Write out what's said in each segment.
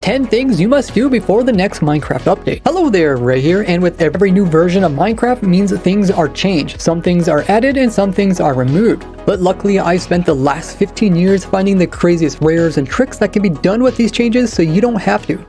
10 things you must do before the next Minecraft update. Hello there, Ray here, and with every new version of Minecraft means things are changed. Some things are added and some things are removed. But luckily, I spent the last 15 years finding the craziest rares and tricks that can be done with these changes so you don't have to.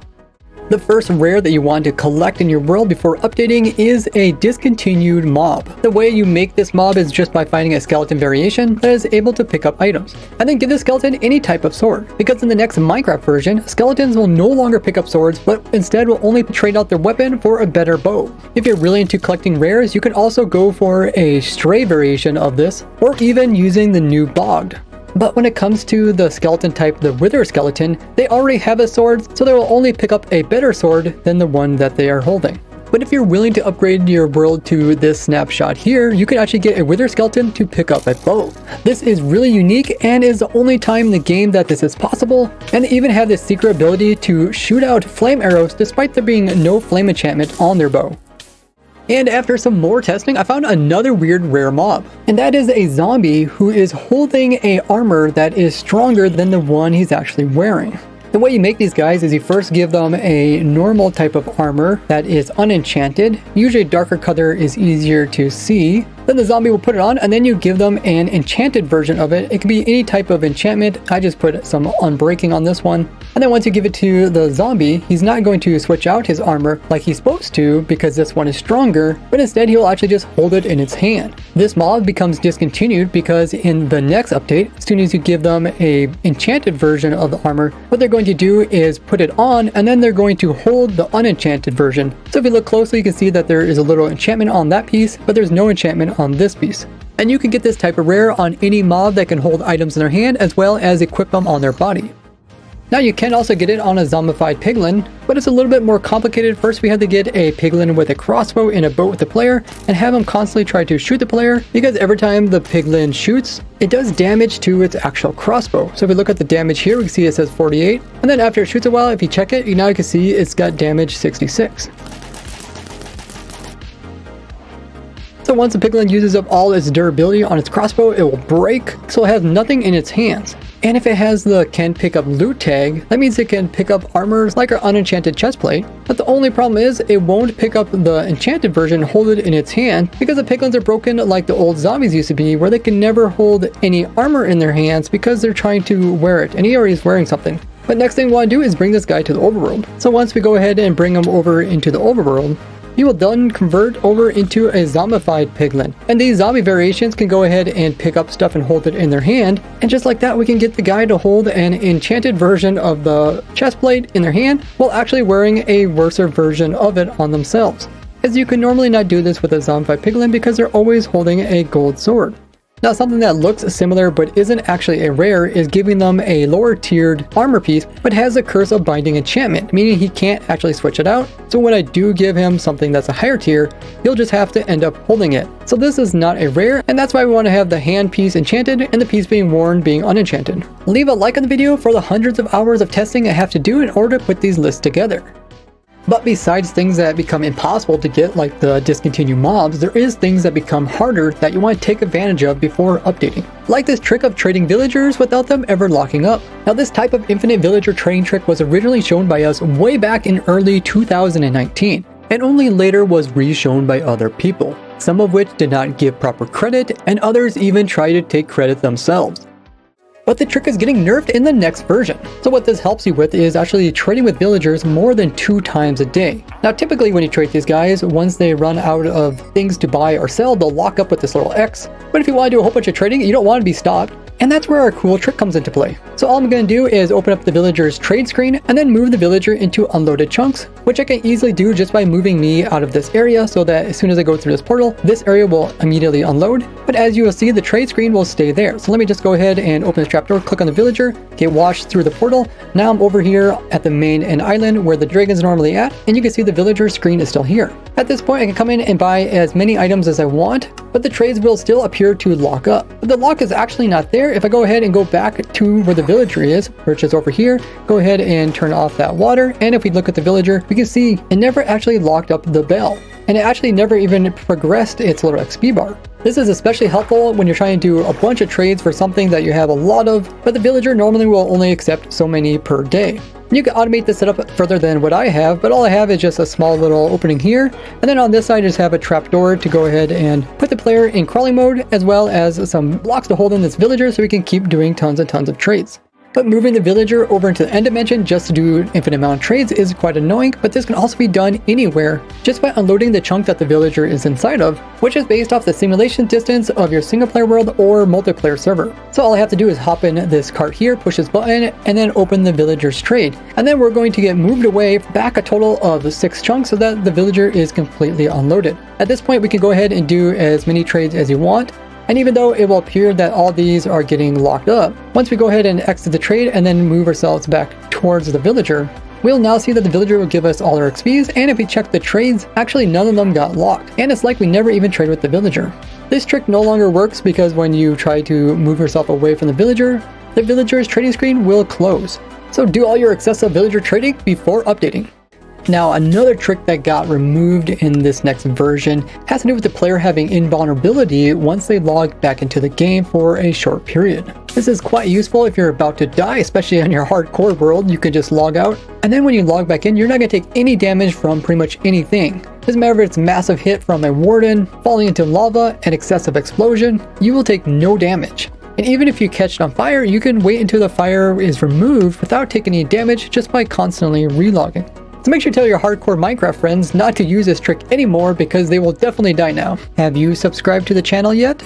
The first rare that you want to collect in your world before updating is a discontinued mob. The way you make this mob is just by finding a skeleton variation that is able to pick up items, and then give the skeleton any type of sword. Because in the next Minecraft version, skeletons will no longer pick up swords, but instead will only trade out their weapon for a better bow. If you're really into collecting rares, you can also go for a stray variation of this, or even using the new bogged. But when it comes to the skeleton type, the Wither skeleton, they already have a sword, so they will only pick up a better sword than the one that they are holding. But if you're willing to upgrade your world to this snapshot here, you can actually get a Wither skeleton to pick up a bow. This is really unique and is the only time in the game that this is possible, and they even have this secret ability to shoot out flame arrows despite there being no flame enchantment on their bow. And after some more testing, I found another weird rare mob. And that is a zombie who is holding a armor that is stronger than the one he's actually wearing. The way you make these guys is you first give them a normal type of armor that is unenchanted. Usually a darker color is easier to see. Then the zombie will put it on, and then you give them an enchanted version of it. It can be any type of enchantment. I just put some unbreaking on this one. And then once you give it to the zombie, he's not going to switch out his armor like he's supposed to because this one is stronger, but instead he'll actually just hold it in its hand. This mob becomes discontinued because in the next update, as soon as you give them a enchanted version of the armor, what they're going to do is put it on, and then they're going to hold the unenchanted version. So if you look closely, you can see that there is a little enchantment on that piece, but there's no enchantment on this piece. And you can get this type of rare on any mob that can hold items in their hand as well as equip them on their body. Now you can also get it on a zombified piglin, but it's a little bit more complicated. First we have to get a piglin with a crossbow in a boat with the player and have him constantly try to shoot the player, because every time the piglin shoots, it does damage to its actual crossbow. So if we look at the damage here, we can see it says 48, and then after it shoots a while, if you check it, now you can see it's got damage 66. So once the piglin uses up all its durability on its crossbow, it will break, so it has nothing in its hands. And if it has the can pick up loot tag, that means it can pick up armors like our unenchanted chestplate. But the only problem is it won't pick up the enchanted version, hold it in its hand, because the piglins are broken like the old zombies used to be, where they can never hold any armor in their hands because they're trying to wear it, and he already is wearing something. But next thing we want to do is bring this guy to the overworld. So once we go ahead and bring him over into the overworld, you will then convert over into a zombified piglin. And these zombie variations can go ahead and pick up stuff and hold it in their hand. And just like that, we can get the guy to hold an enchanted version of the chestplate in their hand while actually wearing a worser version of it on themselves. As you can normally not do this with a zombified piglin because they're always holding a gold sword. Now something that looks similar but isn't actually a rare is giving them a lower tiered armor piece but has a Curse of Binding enchantment, meaning he can't actually switch it out. So when I do give him something that's a higher tier, he'll just have to end up holding it. So this is not a rare, and that's why we want to have the hand piece enchanted and the piece being worn being unenchanted. Leave a like on the video for the hundreds of hours of testing I have to do in order to put these lists together. But besides things that become impossible to get, like the discontinued mobs, there is things that become harder that you want to take advantage of before updating. Like this trick of trading villagers without them ever locking up. Now this type of infinite villager trading trick was originally shown by us way back in early 2019, and only later was re-shown by other people, some of which did not give proper credit, and others even tried to take credit themselves. But the trick is getting nerfed in the next version. So what this helps you with is actually trading with villagers more than 2 times a day. Now typically when you trade these guys, once they run out of things to buy or sell, they'll lock up with this little X. But if you want to do a whole bunch of trading, you don't want to be stopped. And that's where our cool trick comes into play. So all I'm going to do is open up the villager's trade screen and then move the villager into unloaded chunks, which I can easily do just by moving me out of this area so that as soon as I go through this portal, this area will immediately unload. But as you will see, the trade screen will stay there. So let me just go ahead and open this trapdoor, click on the villager, get washed through the portal. Now I'm over here at the main end island where the dragon's normally at, and you can see the villager screen is still here. At this point, I can come in and buy as many items as I want, but the trades will still appear to lock up. But the lock is actually not there. If I go ahead and go back to where the villager is, which is over here, go ahead and turn off that water. And if we look at the villager, we can see it never actually locked up the bell. And it actually never even progressed its little XP bar. This is especially helpful when you're trying to do a bunch of trades for something that you have a lot of, but the villager normally will only accept so many per day. You can automate this setup further than what I have, but all I have is just a small little opening here, and then on this side I just have a trapdoor to go ahead and put the player in crawling mode, as well as some blocks to hold in this villager so we can keep doing tons and tons of trades. But moving the villager over into the end dimension just to do an infinite amount of trades is quite annoying, but this can also be done anywhere just by unloading the chunk that the villager is inside of, which is based off the simulation distance of your single player world or multiplayer server. So all I have to do is hop in this cart here, push this button, and then open the villager's trade. And then we're going to get moved away back a total of 6 chunks so that the villager is completely unloaded. At this point we can go ahead and do as many trades as you want. And even though it will appear that all these are getting locked up, once we go ahead and exit the trade and then move ourselves back towards the villager, we'll now see that the villager will give us all our XPs, and if we check the trades, actually none of them got locked, and it's like we never even traded with the villager. This trick no longer works because when you try to move yourself away from the villager's trading screen will close. So do all your excessive villager trading before updating. Now, another trick that got removed in this next version has to do with the player having invulnerability once they log back into the game for a short period. This is quite useful if you're about to die, especially on your hardcore world. You can just log out, and then when you log back in, you're not going to take any damage from pretty much anything. Doesn't matter if it's a massive hit from a warden, falling into lava, an excessive explosion, you will take no damage. And even if you catch it on fire, you can wait until the fire is removed without taking any damage just by constantly relogging. So make sure to tell your hardcore Minecraft friends not to use this trick anymore because they will definitely die now. Have you subscribed to the channel yet?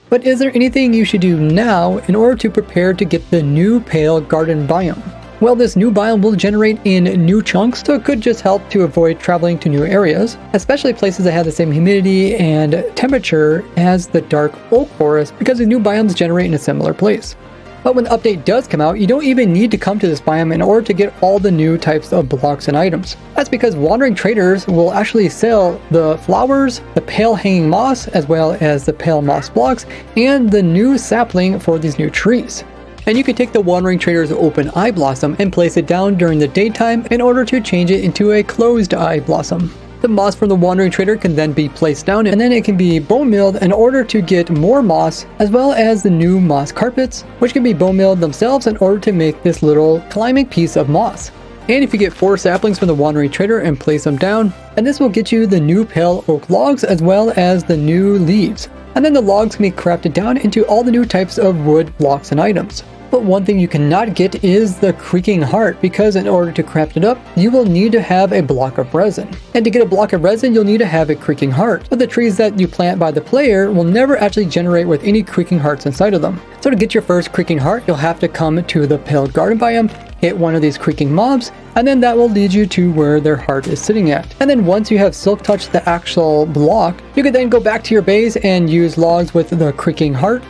But is there anything you should do now in order to prepare to get the new Pale Garden biome? Well, this new biome will generate in new chunks, so it could just help to avoid traveling to new areas, especially places that have the same humidity and temperature as the Dark Oak Forest, because the new biomes generate in a similar place. But when the update does come out, you don't even need to come to this biome in order to get all the new types of blocks and items. That's because wandering traders will actually sell the flowers, the pale hanging moss, as well as the pale moss blocks, and the new sapling for these new trees. And you can take the wandering trader's open eye blossom and place it down during the daytime in order to change it into a closed eye blossom. The moss from the wandering trader can then be placed down, and then it can be bone milled in order to get more moss, as well as the new moss carpets, which can be bone milled themselves in order to make this little climbing piece of moss. And if you get 4 saplings from the wandering trader and place them down, and this will get you the new pale oak logs as well as the new leaves. And then the logs can be crafted down into all the new types of wood blocks and items. But one thing you cannot get is the creaking heart, because in order to craft it up, you will need to have a block of resin. And to get a block of resin, you'll need to have a creaking heart. But the trees that you plant by the player will never actually generate with any creaking hearts inside of them. So to get your first creaking heart, you'll have to come to the Pale Garden biome, hit one of these creaking mobs, and then that will lead you to where their heart is sitting at. And then once you have silk touched the actual block, you can then go back to your base and use logs with the creaking heart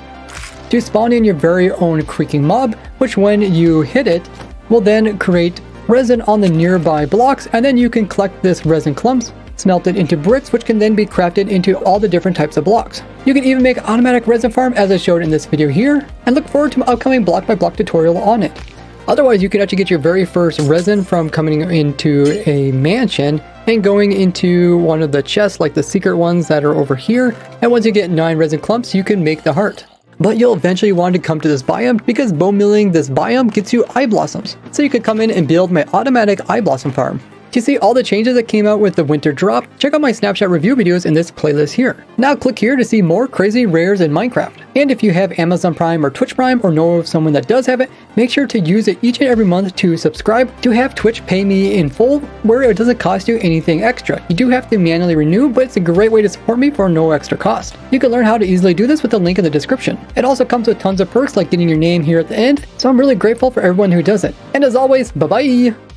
to spawn in your very own creaking mob, which when you hit it will then create resin on the nearby blocks, and then you can collect this resin clumps, smelt it into bricks, which can then be crafted into all the different types of blocks. You can even make automatic resin farm as I showed in this video here, and look forward to my upcoming block by block tutorial on it. Otherwise, you can actually get your very first resin from coming into a mansion and going into one of the chests, like the secret ones that are over here, and once you get 9 resin clumps, you can make the heart. But you'll eventually want to come to this biome because bone milling this biome gets you eye blossoms. So you could come in and build my automatic eye blossom farm. To see all the changes that came out with the winter drop, check out my snapshot review videos in this playlist here. Now click here to see more crazy rares in Minecraft. And if you have Amazon Prime or Twitch Prime or know of someone that does have it, make sure to use it each and every month to subscribe to have Twitch pay me in full, where it doesn't cost you anything extra. You do have to manually renew, but it's a great way to support me for no extra cost. You can learn how to easily do this with the link in the description. It also comes with tons of perks like getting your name here at the end, so I'm really grateful for everyone who does it. And as always, bye bye!